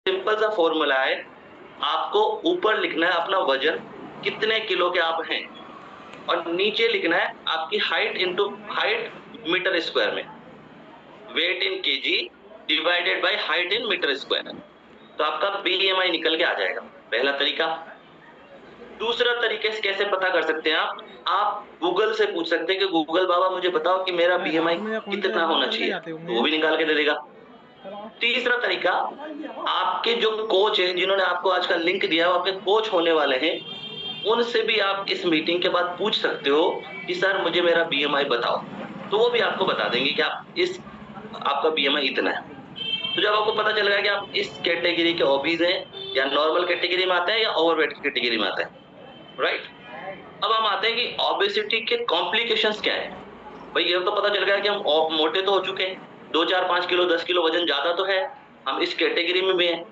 Simple सा formula है, आपको ऊपर लिखना है अपना वजन कितने किलो के आप हैं और नीचे लिखना है आपकी height into height metre square में, weight in KG divided by height in metre square. तो आपका बीएमआई निकल के आ जाएगा, पहला तरीका। दूसरा तरीके से कैसे पता कर सकते हैं आप गूगल से पूछ सकते हैं कि गूगल बाबा मुझे बताओ कि मेरा बीएमआई कितना होना चाहिए, तो वो भी निकाल के दे देगा। तीसरा तरीका, आपके जो कोच हैं जिन्होंने आपको आज का लिंक दिया वो आपके कोच होने वाले हैं, उनसे भी आप इस मीटिंग के बाद पूछ सकते हो कि सर मुझे मेरा बीएमआई बताओ, तो वो भी आपको बता देंगे कि आपका बीएमआई इतना है। तो जब आपको पता चलेगा कि आप इस कैटेगरी के ओबीज हैं या नॉर्मल कैटेगरी में आते हैं या ओवरवेट की कैटेगरी में आते हैं, राइट। अब हम आते हैं कि ओबेसिटी के कॉम्प्लिकेशंस क्या है। भाई ये तो पता चल गया कि हम मोटे तो हो चुके हैं, 2 4 5 किलो 10 किलो वजन ज्यादा तो है, हम इस कैटेगरी में भी हैं,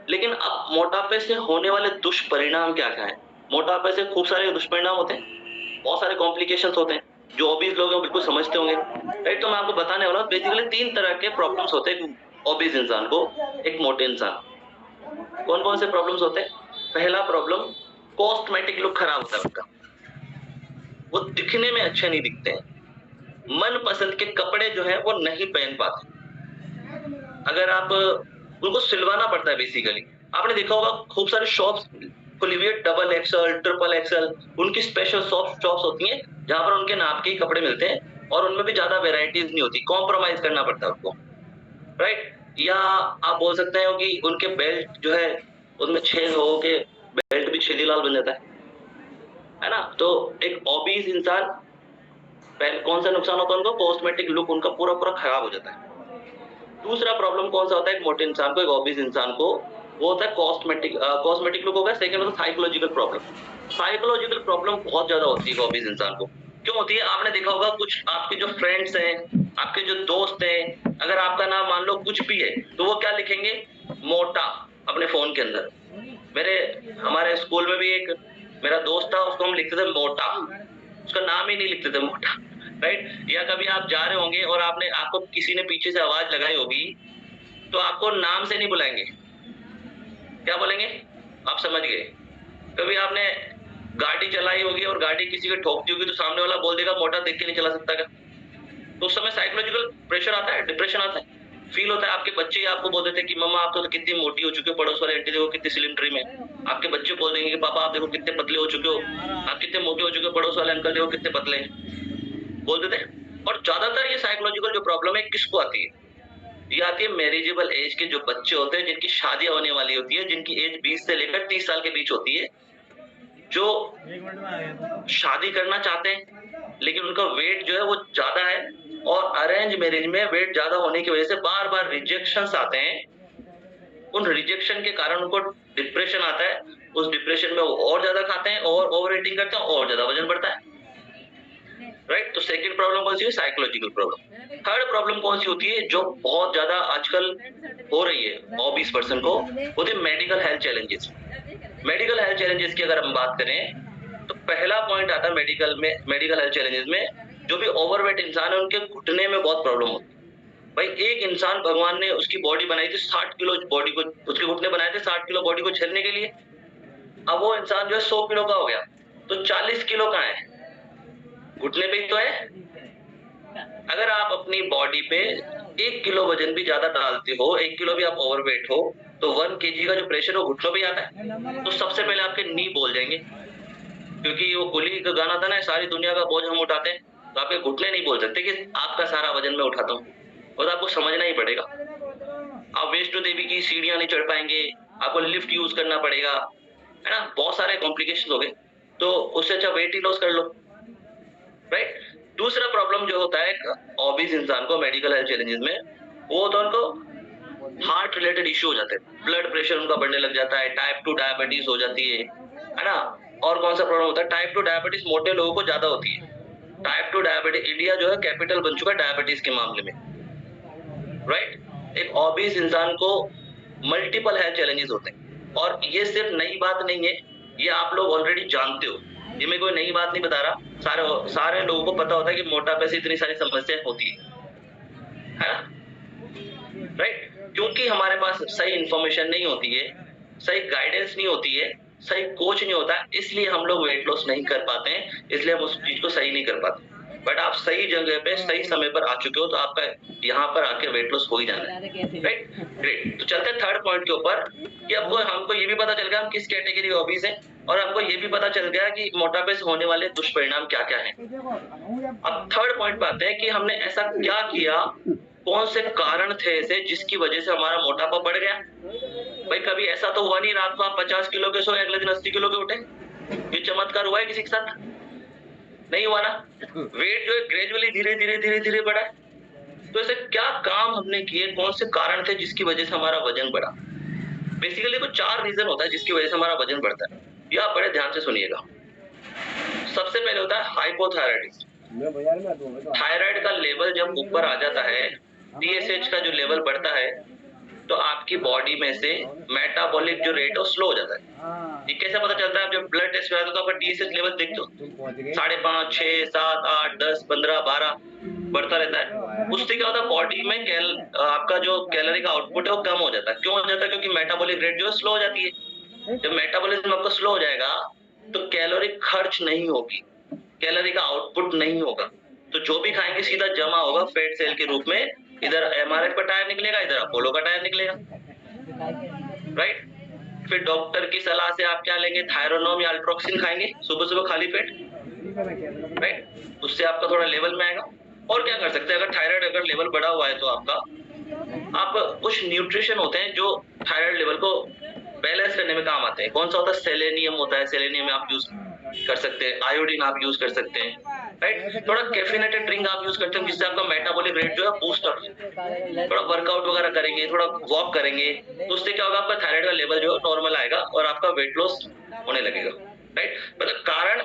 लेकिन अब मोटापे से होने वाले दुष्परिणाम क्या क्या है। मोटापे से खूब सारे दुष्परिणाम होते हैं, बहुत सारे कॉम्प्लिकेशंस होते हैं जो ओबीज लोग हैं बिल्कुल समझते होंगे, राइट। तो मैं आपको बताने वाला हूँ बेसिकली 3 तरह के प्रॉब्लम्स होते हैं ओबीज इंसान को, एक मोटे इंसान। कौन कौन से प्रॉब्लम्स होते हैं? पहला प्रॉब्लम, कॉस्मेटिक लुक खराब होता है उनका, वो दिखने में अच्छे नहीं दिखते हैं, मन पसंद के कपड़े जो है वो नहीं पहन पाते, अगर आप उनको सिलवाना पड़ता है बेसिकली। आपने देखा होगा खूब सारे शॉप्स खुली हुई है, डबल एक्सएल ट्रिपल एक्सएल, उनकी स्पेशल शॉप्स होती हैं जहां पर उनके नाप के ही कपड़े मिलते हैं और उनमें भी ज्यादा वेराइटीज नहीं होती, कॉम्प्रोमाइज करना पड़ता है उनको, राइट। या आप बोल सकते हो कि उनके बेल्ट जो है उनमें छेद हो के बेल्ट भी छेदीलाल बन जाता है ना। तो एक ओबीज इंसान, पहले कौन सा नुकसान होता है उनको? कॉस्मेटिक लुक उनका पूरा पूरा खराब हो जाता है। दूसरा प्रॉब्लम कौन सा होता है एक मोटे इंसान को, एक ओबीज इंसान को? वो होता है कॉस्मेटिक लुक होगा। सेकंड होता है साइकोलॉजिकल प्रॉब्लम। साइकोलॉजिकल प्रॉब्लम बहुत ज्यादा होती है ओबीज इंसान को। क्यों होती है? आपने देखा होगा कुछ आपके जो फ्रेंड्स हैं, आपके जो दोस्त हैं, अगर आपका नाम मान लो कुछ भी है तो वो क्या लिखेंगे? मोटा, अपने फोन के अंदर। हमारे स्कूल में भी एक मेरा दोस्त था, उसको हम लिखते थे मोटा, उसका नाम ही नहीं लिखते थे मोटा, राइट। या कभी आप जा रहे होंगे और आपको किसी ने पीछे से आवाज लगाई होगी तो आपको नाम से नहीं बुलाएंगे, क्या बोलेंगे? आप समझ गए। कभी आपने गाड़ी चलाई होगी और गाड़ी किसी को ठोक दी होगी तो सामने वाला बोल देगा मोटा देख के नहीं चला सकता क्या? तो उस समय साइकोलॉजिकल प्रेशर आता है, डिप्रेशन आता है, फील होता है। आपके बच्चे ही आपको बोल देते हैं कि मम्मा आप तो कितनी मोटी हो चुके हो, पड़ोस वाले आंटी देखो कितनी स्लिम ट्रिम है। आपके बच्चे बोल देंगे कि पापा आप देखो कितने पतले हो चुके हो, आप कितने मोटे हो चुके हो, पड़ोस वाले अंकल देखो कितने पतले हैं, बोल देते हैं। और ज्यादातर ये साइकोलॉजिकल जो प्रॉब्लम है किसको आती है? ये आती है मैरिजेबल एज के जो बच्चे होते हैं, जिनकी शादियां होने वाली होती है, जिनकी एज 20 से लेकर 30 साल के बीच होती है, जो शादी करना चाहते हैं लेकिन उनका वेट जो है वो ज्यादा है और अरेंज मैरिज में वेट ज्यादा होने की वजह से बार बार रिजेक्शंस आते हैं। उन रिजेक्शन के कारण उनको डिप्रेशन आता है, उस डिप्रेशन में वो और ज्यादा खाते हैं और ओवर ईटिंग करते हैं और ज्यादा वजन बढ़ता है, राइट। तो सेकंड प्रॉब्लम कौन सी है? Psychological problem. थर्ड प्रॉब्लम कौन सी होती है जो बहुत ज्यादा आजकल हो रही है ओबीस पर्सन को? होती है medical health challenges. Medical health challenges की अगर हम बात करें तो पहला पॉइंट आता है मेडिकल हेल्थ चैलेंजेस में, जो भी ओवरवेट इंसान है उनके घुटने में बहुत प्रॉब्लम होती है। भाई एक इंसान, भगवान ने उसकी बॉडी बनाई थी 60 किलो बॉडी को, उसके घुटने बनाए थे 60 किलो बॉडी को झेलने के लिए। अब वो इंसान जो है 100 किलो का हो गया, तो 40 किलो का है, घुटने पे ही तो है। अगर आप अपनी बॉडी पे 1 किलो वजन भी ज्यादा डालते हो, 1 किलो भी आप ओवरवेट हो, तो 1 केजी का जो प्रेशर है वो घुटनों पे ही आता है। तो सबसे पहले आपके नी बोल जाएंगे, क्योंकि वो कुली का गाना था ना, सारी दुनिया का बोझ हम उठाते हैं, तो आपके घुटने नहीं बोल सकते कि आपका सारा वजन मैं उठाता हूँ, और आपको समझना ही पड़ेगा। आप वैष्णो देवी की सीढ़ियां नहीं चढ़ पाएंगे, आपको लिफ्ट यूज करना पड़ेगा, है ना। बहुत सारे कॉम्प्लिकेशन हो गए, तो उससे अच्छा वेट ही लॉस कर लो, राइट। दूसरा प्रॉब्लम जो होता है ओबीज इंसान को मेडिकल हेल्थ चैलेंजेस में, वो होता है उनको हार्ट रिलेटेड इश्यू हो जाते हैं, ब्लड प्रेशर उनका बढ़ने लग जाता है, टाइप 2 डायबिटीज हो जाती है ना। और कौन सा प्रॉब्लम होता है? टाइप 2 डायबिटीज मोटे लोगों को ज्यादा होती है। टाइप 2 डायबिटीज, इंडिया जो है कैपिटल बन चुका है डायबिटीज के मामले में, राइट। एक ओबीज इंसान को मल्टीपल हेल्थ चैलेंजेस होते हैं, और ये सिर्फ नई बात नहीं है, ये आप लोग ऑलरेडी जानते हो, ये मैं कोई नई बात नहीं बता रहा, सारे लोगों को पता होता है कि मोटापे से इतनी सारी समस्याएं होती है ना, राइट। क्योंकि हमारे पास सही इंफॉर्मेशन नहीं होती है, सही गाइडेंस नहीं होती है, सही कोच नहीं होता, इसलिए हम लोग वेट लॉस नहीं कर पाते हैं, इसलिए हम उस चीज को सही नहीं कर पाते। बट आप सही जगह पे सही समय पर आ चुके हो, तो आपका यहाँ पर आके वेट लॉस हो ही जाना है, राइट? ग्रेट। तो चलते हैं थर्ड पॉइंट के ऊपर कि हमको ये भी पता चल गया हम किस कैटेगरी हॉबीज हैं, और हमको ये भी पता चल गया कि मोटापे से होने वाले दुष्परिणाम क्या क्या हैं। अब थर्ड पॉइंट पे आते हैं कि हमने ऐसा क्या किया, कौन से कारण थे ऐसे जिसकी वजह से हमारा मोटापा बढ़ गया। भाई कभी ऐसा तो हुआ नहीं रात को आप 50 किलो के सोए अगले दिन 80 किलो के उठे, ये चमत्कार हुआ है किसी के साथ? नहीं हुआ ना। वेट जो है ग्रेजुअली धीरे धीरे धीरे धीरे बढ़ा है। तो ऐसे क्या काम हमने किए, कौन से कारण थे जिसकी वजह से हमारा वजन बढ़ा? बेसिकली कुछ 4 रीजन होता है जिसकी वजह से हमारा वजन बढ़ता है, ये आप बड़े ध्यान से सुनिएगा। सबसे पहले होता है हाइपोथायराइडिज्म। थायराइड का लेवल जब ऊपर आ जाता है, TSH का जो लेवल बढ़ता है, तो आपकी बॉडी में से मेटाबॉलिक जो रेट है वो स्लो हो जाता है। ये कैसे पता चलता है? आप जब ब्लड टेस्ट कराते हो तो आपका TSH लेवल देखते हो 5.5, 6, 7, 8, 10, 15, 12 बढ़ता रहता है। उससे क्या होता है, बॉडी में आपका जो कैलोरी का आउटपुट है वो कम हो जाता है। क्यों हो जाता है? क्योंकि मेटाबॉलिक रेट जो है स्लो हो जाती है। जब मेटाबॉलिज्म आपका स्लो हो जाएगा तो कैलोरी खर्च नहीं होगी, कैलोरी का आउटपुट नहीं होगा, तो जो भी खाएंगे सीधा जमा होगा फैट सेल के रूप में, इधर MRF का टायर निकलेगा, इधर अपोलो का टायर निकलेगा, राइट? फिर डॉक्टर की सलाह से आप क्या लेंगे, थायरोनोम या अल्ट्रोक्सिन खाएंगे सुबह सुबह खाली पेट, राइट? उससे आपका थोड़ा लेवल में आएगा। और क्या कर सकते हैं, अगर थायराइड अगर लेवल बढ़ा हुआ है तो आप कुछ न्यूट्रिशन होते हैं जो थायराइड लेवल को बैलेंस करने में काम आते हैं। कौन सा होता है? सेलेनियम होता है, सेलेनियम आप यूज कर सकते हैं, आयोडीन आप यूज कर सकते हैं, राइट? थोड़ा कैफिनेटेड ड्रिंक आप यूज करते हैं जिससे आपका मेटाबॉलिक रेट जो है बूस्ट अप, थोड़ा वर्कआउट वगैरह करेंगे, थोड़ा वॉक करेंगे, तो उससे क्या होगा, आपका थायराइड का लेवल जो है नॉर्मल आएगा और आपका वेट लॉस होने लगेगा, राइट? मतलब कारण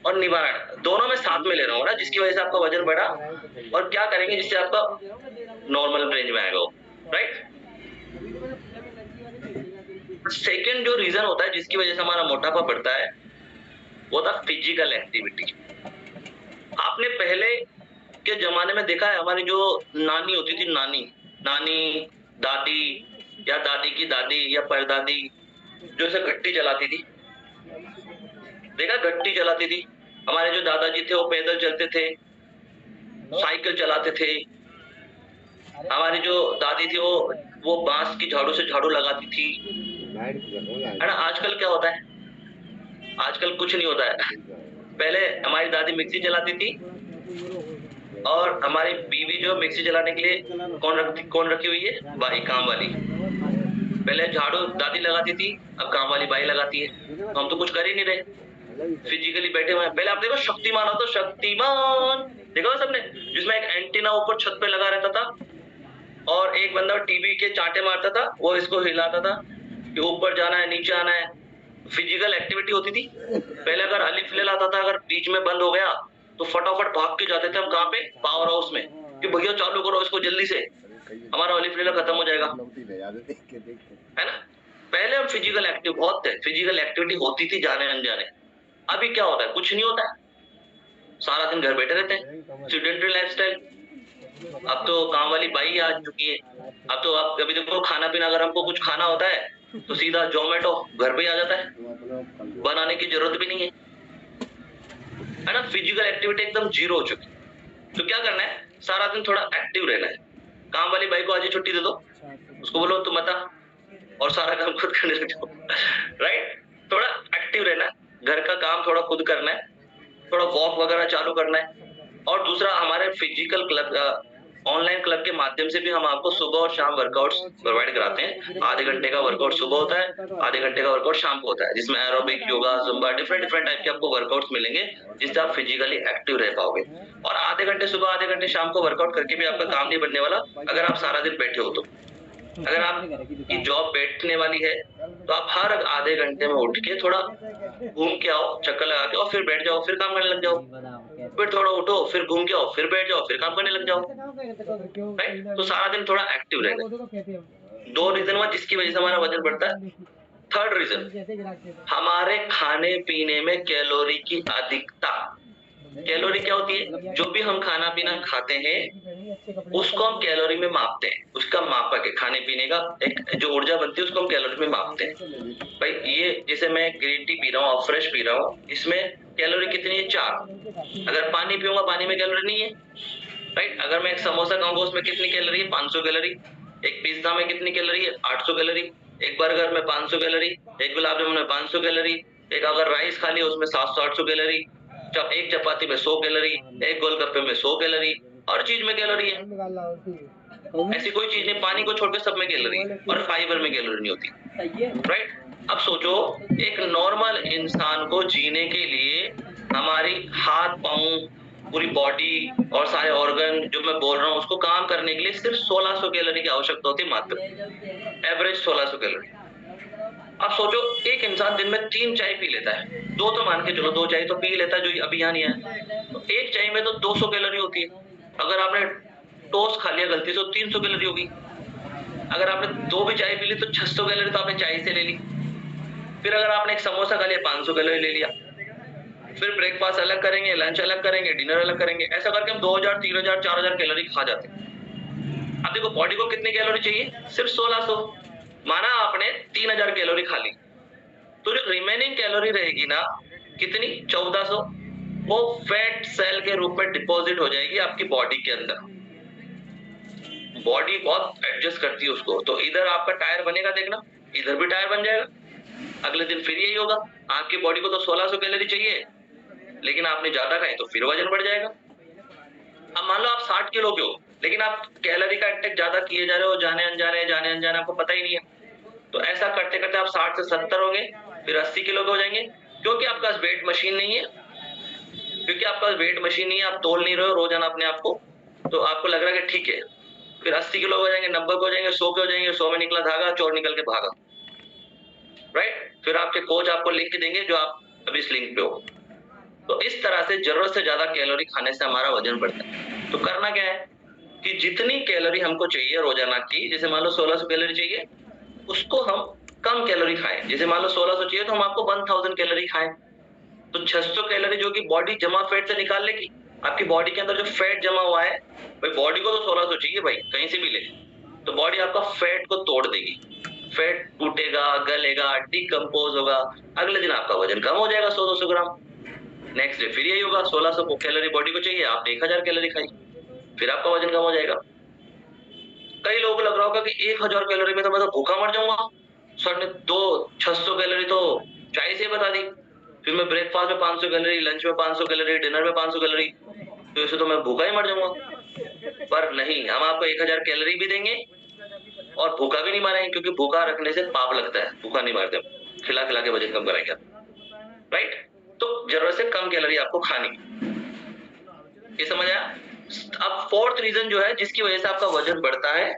और निवारण दोनों में साथ में ले रहा हूँ ना, जिसकी वजह से आपका वजन बढ़ा, और क्या करेंगे जिससे आपका नॉर्मल रेंज में आएगा, राइट? सेकेंड जो रीजन होता है जिसकी वजह से हमारा मोटापा बढ़ता है वो था फिजिकल एक्टिविटी। आपने पहले के जमाने में देखा है, हमारी जो नानी होती थी, नानी दादी या दादी की दादी या परदादी जो ऐसे घट्टी चलाती थी, देखा घट्टी चलाती थी। हमारे जो दादाजी थे वो पैदल चलते थे, साइकिल चलाते थे। हमारी जो दादी थी वो बांस की झाड़ू से झाड़ू लगाती थी, है ना? आजकल क्या होता है? आजकल कुछ नहीं होता है। पहले हमारी दादी मिक्सी चलाती थी, और हमारी बीवी जो मिक्सी चलाने के लिए कौन रखी हुई है? बाई, काम वाली। पहले झाड़ू दादी लगाती थी, अब काम वाली बाई लगाती है। तो हम तो कुछ कर ही नहीं रहे, फिजिकली बैठे हुए हैं। पहले आप देखो शक्तिमान हो तो शक्तिमान देखो सबने, जिसमें एक एंटीना ऊपर छत पे लगा रहता था और एक बंदा टीवी के चांटे मारता था, वो इसको हिलाता था कि ऊपर जाना है, नीचे आना है। फिजिकल एक्टिविटी होती थी। पहले अगर अलिफ ले लाता था, अगर बीच में बंद हो गया तो फटाफट भाग के जाते थे हम, कहाँ पे? पावर हाउस में, कि भैया चालू करो इसको जल्दी से, हमारा अलिफ लेला खत्म हो जाएगा, है ना? पहले हम फिजिकल एक्टिव बहुत थे, फिजिकल एक्टिविटी होती थी जाने अनजाने। अभी क्या होता है? कुछ नहीं होता है, सारा दिन घर बैठे रहते हैं, स्टूडेंटल लाइफस्टाइल। अब तो काम वाली बाई आ चुकी है। अब तो आप अभी देखो खाना पीना, अगर हमको कुछ खाना होता है तो सीधा जोमेटो घर पे ही आ जाता है, बनाने की जरूरत भी नहीं है ना? फिजिकल एक्टिविटी एकदम जीरो हो चुकी। तो क्या करना है, सारा दिन थोड़ा एक्टिव रहना है। काम वाली बाई को आज छुट्टी दे दो, उसको बोलो तुम मत आ, और सारा काम खुद करने लग जाओ, राइट? थोड़ा एक्टिव रहना है, घर का काम थोड़ा खुद करना है, थोड़ा वॉक वगैरह चालू करना है। और दूसरा, हमारे फिजिकल क्लब, ऑनलाइन क्लब के माध्यम से भी हम आपको सुबह और शाम वर्कआउट्स प्रोवाइड कराते हैं। आधे घंटे का वर्कआउट सुबह होता है, आधे घंटे का वर्कआउट शाम को होता है, जिसमें aerobic, yoga, Zumba, different type के आपको वर्कआउट्स मिलेंगे जिससे आप फिजिकली एक्टिव रह पाओगे। और आधे घंटे सुबह, आधे घंटे शाम को वर्कआउट करके भी आपका काम नहीं बनने वाला अगर आप सारा दिन बैठे हो तो। अगर आपकी जॉब बैठने वाली है तो आप हर आधे घंटे में उठ के थोड़ा घूम के आओ, चक्कर लगा के, और फिर बैठ जाओ, फिर काम करने लग जाओ। फिर थोड़ा उठो, फिर घूम के आओ, फिर बैठ जाओ, फिर काम करने लग जाओ, राइट? तो सारा दिन थोड़ा एक्टिव रहना। 2 रीजन हुआ जिसकी वजह से हमारा वजन बढ़ता है। थर्ड रीजन, हमारे खाने पीने में कैलोरी की अधिकता। कैलोरी क्या होती है? जो भी हम खाना पीना खाते हैं उसको हम कैलोरी में मापते हैं, उसका मापक है खाने पीने का, एक जो ऊर्जा बनती है उसको हम कैलोरी में मापते हैं। भाई ये जैसे मैं ग्रीन टी पी रहा हूँ और फ्रेश पी रहा हूँ, इसमें कैलोरी कितनी है? 4। अगर पानी पीऊंगा पानी में कैलोरी नहीं है, राइट? अगर मैं एक समोसा खाऊंगा उसमें कितनी कैलोरी है? 500 कैलोरी। एक पिज्जा में कितनी कैलोरी है? 800 कैलोरी। एक बर्गर में 500 कैलोरी, एक गुलाब जामुन में 500 कैलोरी, एक अगर राइस खा लिया उसमें 700-800 कैलोरी, एक चपाती में 100 कैलोरी, एक गोलगप्पे में 100 कैलोरी, हर चीज में कैलोरी है। ऐसी कोई चीज नहीं, पानी को छोड़ के सब में कैलोरी है, और फाइबर में कैलोरी नहीं होती, राइट? अब सोचो एक नॉर्मल इंसान को जीने के लिए हमारी हाथ पांव पूरी बॉडी और सारे ऑर्गन जो मैं बोल रहा हूँ उसको काम करने के लिए सिर्फ 1600 कैलोरी की आवश्यकता होती है, मात्र एवरेज 1600 कैलोरी। अब सोचो एक इंसान दिन में 3 चाय पी लेता है, 2 तो मान के चलो 2 चाय तो पी लेता है जो अभी यहाँ नहीं है, तो एक चाय में तो 200 कैलोरी होती है। अगर आपने टोस्ट खा लिया गलती से तो 300 कैलोरी होगी। अगर आपने 2 भी चाय पी ली तो 600 कैलोरी तो आपने चाय से ले ली। फिर अगर आपने एक समोसा खा लिया 500 कैलोरी ले लिया। फिर ब्रेकफास्ट अलग करेंगे, लंच अलग करेंगे, डिनर अलग करेंगे, ऐसा करके हम 2000, 3000, 4000 कैलोरी खा जाते हैं। अब देखो बॉडी को कितनी कैलोरी चाहिए? सिर्फ 1600। माना आपने 3000 कैलोरी खा ली, तो जो रिमेनिंग कैलोरी रहेगी ना कितनी? 1400, वो फैट सेल के रूप में डिपॉजिट हो जाएगी आपकी बॉडी के अंदर। बॉडी बहुत एडजस्ट करती है उसको, तो इधर आपका टायर बनेगा, देखना इधर भी टायर बन जाएगा। अगले दिन फिर यही होगा, आपकी बॉडी को तो 1600 कैलोरी चाहिए, लेकिन आपने ज्यादा खाई तो फिर वजन बढ़ जाएगा। अब मान लो आप 60 किलो के हो, लेकिन आप कैलोरी का इंटेक ज्यादा किए जा रहे हो, जाने अनजाने आपको पता ही नहीं है, तो ऐसा करते करते आप 60 से 70 होंगे, फिर 80 किलो के हो जाएंगे, क्योंकि आपके पास वेट मशीन नहीं है। क्योंकि आपके पास वेट मशीन नहीं है, आप तोल नहीं रहे हो रोजाना अपने आप को, तो आपको लग रहा है कि ठीक है। फिर 80 किलो हो जाएंगे, 90 के हो जाएंगे, 100 के हो जाएंगे, 100 में निकला धागा, चोर निकल के भागा, राइट? फिर आपके कोच आपको लिख के देंगे जो आप अभी इस लिंक पे हो। तो इस तरह से जरूरत से ज्यादा कैलोरी खाने से हमारा वजन बढ़ता है। तो करना क्या है कि जितनी कैलोरी हमको चाहिए रोजाना की, जैसे मान लो 1600 कैलोरी चाहिए, उसको हम कम कैलोरी खाएं। जैसे मान लो 1600 चाहिए तो हम आपको 1000 कैलोरी खाएं, तो 600 कैलोरी जो कि बॉडी जमा फैट से निकाल लेगी। आपकी बॉडी के अंदर जो फैट जमा हुआ है, भाई बॉडी को तो 1600 चाहिए भाई, कहीं से भी ले, तो बॉडी आपका फैट को तोड़ देगी, फैट टूटेगा, गलेगा, डिकम्पोज होगा, अगले दिन आपका वजन कम हो जाएगा 100-200 ग्राम। नेक्स्ट डे फिर यही होगा, 1600 कैलोरी बॉडी को चाहिए, आपने 1000 कैलोरी खाई, फिर आपका वजन कम हो जाएगा। कई लोगों को लग रहा होगा कि 1000 कैलोरी में तो मैं तो भूखा मर जाऊंगा, सर ने 600 कैलोरी तो चाय से बता दी, फिर मैं ब्रेकफास्ट में 500 कैलोरी, लंच में 500 कैलोरी, डिनर में 500 कैलोरी, तो इससे तो मैं भूखा ही मर जाऊंगा। पर नहीं, हम आपको 1000 कैलोरी भी देंगे और भूखा भी नहीं मारेंगे, क्योंकि भूखा रखने से पाप लगता है, भूखा नहीं मारते, खिला खिला के वजन कम कराएंगे, राइट? तो जरूरत से कम कैलोरी आपको खानी, ये समझ आया? अब फोर्थ रीजन जो है जिसकी वजह से आपका वजन बढ़ता है,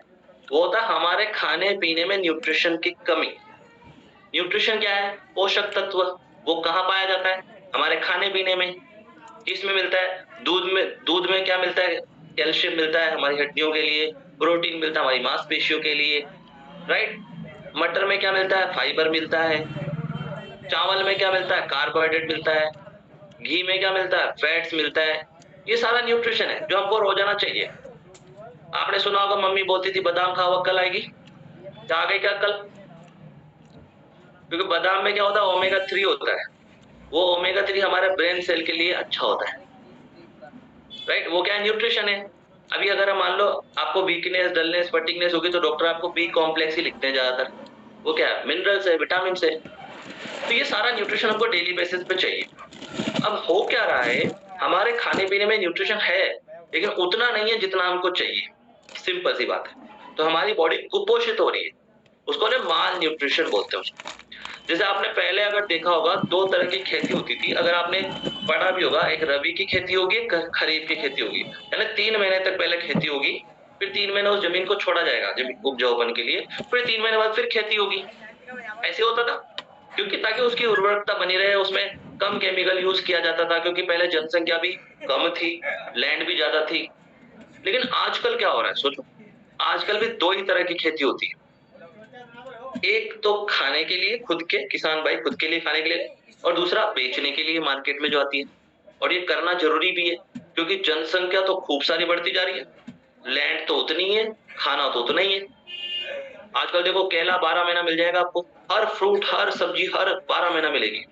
वो होता है हमारे खाने पीने में न्यूट्रिशन की कमी। न्यूट्रिशन क्या है? पोषक तत्व। वो कहाँ पाया जाता है? हमारे खाने पीने में। किसमें मिलता है? दूध में क्या मिलता है? कैल्शियम मिलता है हमारी हड्डियों के लिए, प्रोटीन मिलता है हमारी मांसपेशियों के लिए, राइट? मटर में क्या मिलता है? फाइबर मिलता है। चावल में क्या मिलता है? कार्बोहाइड्रेट मिलता है। घी में क्या मिलता है? फैट्स मिलता है। ये सारा न्यूट्रिशन है जो हमको रोजाना चाहिए। आपने सुना होगा मम्मी बोलती थी बादाम खाओ अक्ल आएगी, आ गई क्या अक्ल? क्योंकि बादाम में क्या होता है? ओमेगा 3 होता है। वो ओमेगा 3 हमारे ब्रेन सेल के लिए अच्छा होता है, राइट? वो क्या है? न्यूट्रिशन है। अभी अगर हम मान लो आपको वीकनेस, डलनेस, फटीगनेस होगी तो डॉक्टर आपको बी कॉम्प्लेक्स ही लिखते हैं ज्यादातर। वो क्या है? मिनरल्स है, विटामिन है। तो ये सारा न्यूट्रिशन हमको डेली बेसिस पे चाहिए। अब हो क्या रहा है, हमारे खाने पीने में न्यूट्रिशन है लेकिन उतना नहीं है जितना हमको चाहिए, सिंपल सी बात है। तो हमारी बॉडी कुपोषित हो रही है, उसको ना माल न्यूट्रिशन बोलते हैं उसको। जैसे आपने पहले अगर देखा होगा 2 तरह की खेती होती थी, अगर आपने पढ़ा भी होगा, एक रबी की खेती होगी, एक खरीफ की खेती होगी, यानी 3 महीने तक पहले खेती होगी, फिर 3 महीने उस जमीन को छोड़ा जाएगा जमीन उपजाऊपन के लिए, फिर 3 महीने बाद फिर खेती होगी। ऐसे होता था, क्योंकि ताकि उसकी उर्वरकता बनी रहे, उसमें कम केमिकल यूज किया जाता था, क्योंकि पहले जनसंख्या भी कम थी, लैंड भी ज्यादा थी। लेकिन आजकल क्या हो रहा है सोचो, आजकल भी 2 ही तरह की खेती होती है। एक तो खाने के लिए, खुद के किसान भाई खुद के लिए खाने के लिए, और दूसरा बेचने के लिए मार्केट में जो आती है। और ये करना जरूरी भी है, क्योंकि जनसंख्या तो खूब सारी बढ़ती जा रही है, लैंड तो उतनी है, खाना तो उतना ही है। आजकल देखो केला 12 महीना मिल जाएगा आपको, हर फ्रूट हर सब्जी हर 12 महीना मिलेगी।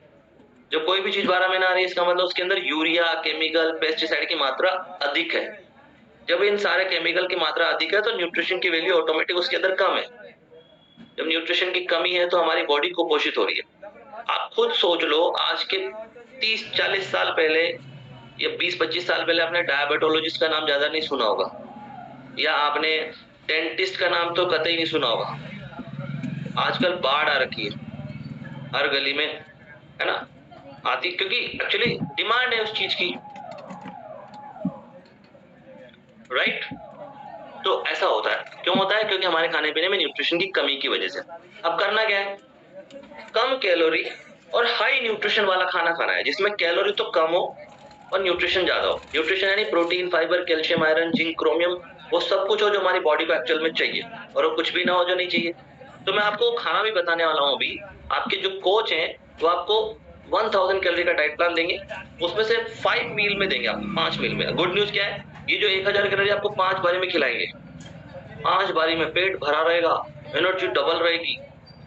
जब कोई भी चीज 12 महीना आ रही है, इसका मतलब उसके अंदर यूरिया, केमिकल, पेस्टिसाइड की मात्रा अधिक है। जब इन सारे केमिकल की मात्रा अधिक है तो न्यूट्रिशन की वैल्यू ऑटोमेटिक उसके अंदर कम है। जब न्यूट्रिशन की कमी है तो हमारी बॉडी कुपोषित हो रही है। आप खुद सोच लो, आज के 30-40 साल पहले या 20-25 साल पहले आपने डायबिटोलॉजिस्ट का नाम ज्यादा नहीं सुना होगा, या आपने डेंटिस्ट का नाम तो कतई नहीं सुना होगा। आजकल बाढ़ आ रखी है हर गली में, है ना, आती, क्योंकि एक्चुअली डिमांड है उस चीज की, राइट। तो ऐसा होता है, क्यों होता है? क्योंकि हमारे खाने पीने में न्यूट्रिशन की कमी की वजह से। अब करना क्या है? कम कैलोरी और हाई न्यूट्रिशन वाला खाना खाना है, जिसमें कैलोरी तो कम हो और न्यूट्रिशन ज्यादा हो। न्यूट्रिशन यानी protein, fibre, calcium, iron, zinc, chromium, वो सब कुछ हो जो हमारी बॉडी को एक्चुअल में चाहिए, और वो कुछ भी ना हो जो नहीं चाहिए। तो मैं आपको खाना भी बताने वाला हूँ अभी। आपके जो कोच हैं वो आपको 1000 कैलोरी का डाइट प्लान देंगे, उसमें से 5 मील में देंगे आपको, 5 मील में। गुड न्यूज क्या है? ये जो 1000 कैलोरी आपको 5 बारी में खिलाएंगे, 5 बारी में पेट भरा रहेगा, एनर्जी डबल रहेगी।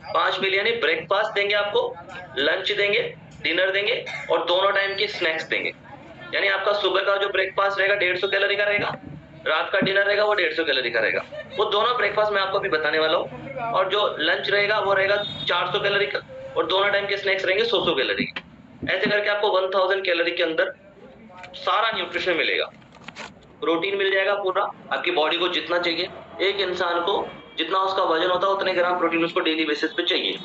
5 मील यानी ब्रेकफास्ट देंगे आपको, लंच देंगे, डिनर देंगे, और दोनों टाइम के स्नैक्स देंगे। यानी आपका सुबह का जो ब्रेकफास्ट रहेगा 150 कैलोरी का रहेगा, रात का डिनर रहेगा वो 150 कैलोरी का रहेगा। वो दोनों ब्रेकफास्ट मैं आपको अभी बताने वाला हूँ। और जो लंच रहेगा वो रहेगा 400 कैलोरी का, और दोनों टाइम के स्नैक्स रहेंगे 100 कैलोरी के। ऐसे करके आपको 1000 कैलोरी के अंदर सारा न्यूट्रिशन मिलेगा। प्रोटीन मिल जाएगा पूरा, आपकी बॉडी को जितना चाहिए। एक इंसान को जितना उसका वजन होता है उतने ग्राम प्रोटीन उसको डेली बेसिस पे चाहिए।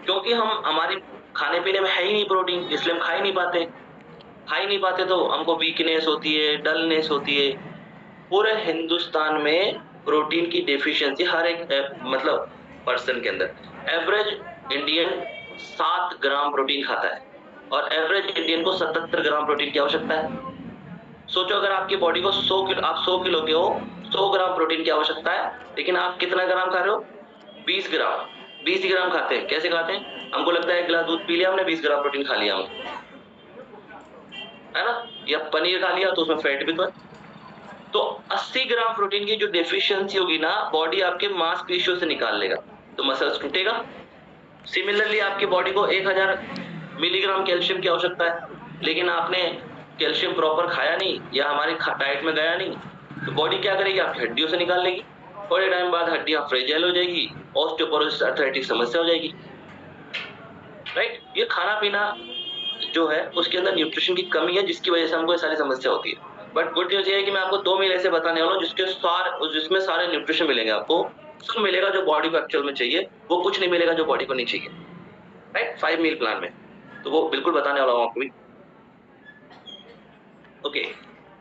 क्योंकि हम हमारे खाने पीने में है ही नहीं प्रोटीन, इसलिए हम खा ही नहीं पाते तो हमको वीकनेस होती है, डलनेस होती है। पूरे हिंदुस्तान में प्रोटीन की डेफिशिएंसी हर एक मतलब पर्सन के अंदर, एवरेज इंडियन 7 ग्राम प्रोटीन खाता है, और एवरेज इंडियन को 77 ग्राम प्रोटीन की आवश्यकता है। सोचो, अगर आपकी बॉडी को 100 किलो, आप 100 किलो के हो, 100 ग्राम प्रोटीन की आवश्यकता है, लेकिन आप कितना ग्राम खा रहे हो? 20 ग्राम। 20 ग्राम खाते हैं। कैसे खाते हैं? हमको लगता है 1 गिलास दूध पी लिया हमने, 20 ग्राम प्रोटीन खा लिया हमने, है ना, या पनीर खा लिया तो उसमें फैट भी तो है। तो 80 ग्राम प्रोटीन की जो डेफिशिएंसी होगी ना, बॉडी आपके मांसपेशियों से निकाल लेगा, तो मसल्स टूटेगा। सिमिलरली आपकी बॉडी को 1000 मिलीग्राम कैल्शियम की आवश्यकता है, लेकिन आपने कैल्शियम प्रॉपर खाया नहीं, या हमारी डाइट में गया नहीं, तो बॉडी क्या करेगी? आपकी हड्डियों से निकाल लेगी। थोड़े टाइम बाद हड्डियां फ्रेजाइल हो जाएगी, ऑस्टियोपोरोसिस, आर्थराइटिस समस्या हो जाएगी, राइट। ये खाना पीना जो है उसके अंदर न्यूट्रिशन की कमी है, जिसकी वजह से हमको ये सारी समस्या होती है। बट गुड न्यूज ये है कि मैं आपको 2 मील ऐसे बताने वाला हूँ जिसमें सारे न्यूट्रिशन मिलेंगे आपको। सब मिलेगा जो बॉडी को एक्चुअल में चाहिए, वो कुछ नहीं मिलेगा जो बॉडी को नहीं चाहिए, राइट, 5 मील प्लान में। तो वो बिल्कुल बताने वाला हूँ आपको भी। ओके,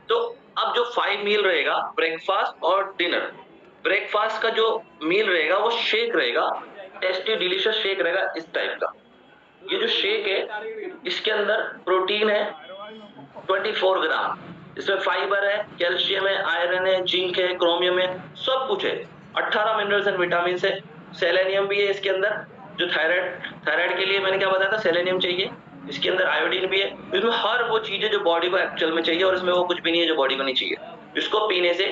तो अब जो 5 मील रहेगा, ब्रेकफास्ट और डिनर। ब्रेकफास्ट का जो मील रहेगा वो शेक रहेगा, टेस्टी डिलीशियस शेक रहेगा इस टाइप का। ये जो शेक है इसके अंदर प्रोटीन है 24 ग्राम, इसमें फाइबर है, कैल्शियम है, आयरन है, जिंक है, क्रोमियम है, सब कुछ है। 18 मिनरल्स एंड विटामिन है, सेलेनियम भी है इसके अंदर, जो थायराइड के लिए मैंने क्या बताया था, सेलेनियम चाहिए। इसके अंदर आयोडीन भी है। इसमें हर वो चीजें जो बॉडी को एक्चुअल में चाहिए, और इसमें वो कुछ भी नहीं है जो बॉडी को नहीं चाहिए। इसको पीने से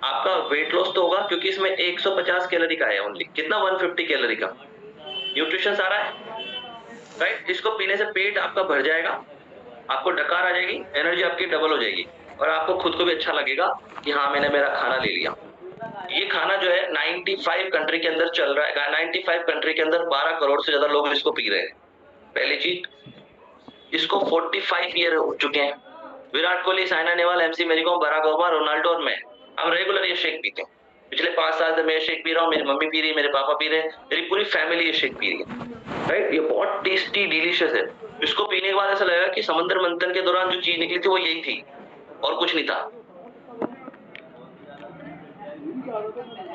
आपका वेट लॉस तो होगा, क्योंकि इसमें 150 कैलोरी का है ओनली, कितना, 150 कैलोरी का न्यूट्रिशन सारा है, राइट। इसको पीने से पेट आपका भर जाएगा, आपको डकार आ जाएगी, एनर्जी आपकी डबल हो जाएगी, और आपको खुद को भी अच्छा लगेगा कि हाँ मैंने मेरा खाना ले लिया। ये खाना जो है 95 कंट्री के अंदर चल रहा है, 95 कंट्री के अंदर 12 करोड़ से ज्यादा लोग इसको पी रहे हैं। पहली चीज, इसको 45 ईयर हो चुके हैं। विराट कोहली, साइना नेहवाल, एमसी मेरी कॉम, बराक ओबामा, रोनाल्डो और मैं, हम रेगुलर ये शेक पीते हैं। पिछले 5 साल से मैं शेक पी रहा हूँ, मेरी मम्मी पी रही है, मेरे पापा पी रहे हैं, मेरी पूरी फैमिली ये शेक पी रही है, राइट। ये बहुत टेस्टी डिलीशियस है। इसको पीने के बाद ऐसा लगेगा कि समुद्र मंथन के दौरान जो चीज निकली थी वो यही थी और कुछ नहीं था।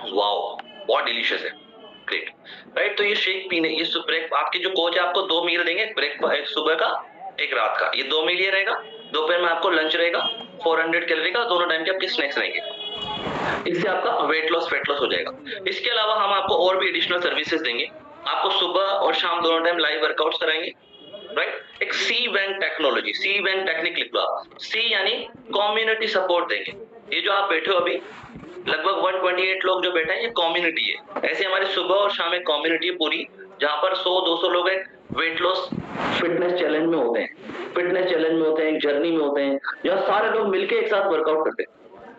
वाओ, बहुत डिलीशियस है, ग्रेट, राइट। तो ये शेक पीने, ये ब्रेक, आपके जो कोच है आपको 2 मील देंगे, ब्रेकफास्ट एक सुबह का एक रात का, ये 2 मील ये रहेगा। दोपहर में आपको लंच रहेगा 400 कैलोरी का, दोनों टाइम के आपके स्नैक्स रहेंगे। इससे आपका वेट लॉस फेट लॉस हो जाएगा। इसके अलावा हम आपको और भी एडिशनल सर्विसेज देंगे। आपको सुबह और शाम दोनों टाइम लाइव वर्कआउट्स कराएंगे, राइट। एक सी बैंक टेक्नोलॉजी, सी बैंक टेक्निक लिख लो आप। सी यानी कम्युनिटी सपोर्ट देंगे। ये जो आप बैठे हो अभी लगभग 128 लोग जो बैठे हैं ये कम्युनिटी है। ऐसे हमारी सुबह और शाम एक कम्युनिटी है पूरी, जहां पर 100-200 लोग एक वेट लॉस फिटनेस चैलेंज में होते हैं, फिटनेस चैलेंज में होते हैं, एक जर्नी में होते हैं, जहां सारे लोग मिलके एक साथ वर्कआउट करते हैं।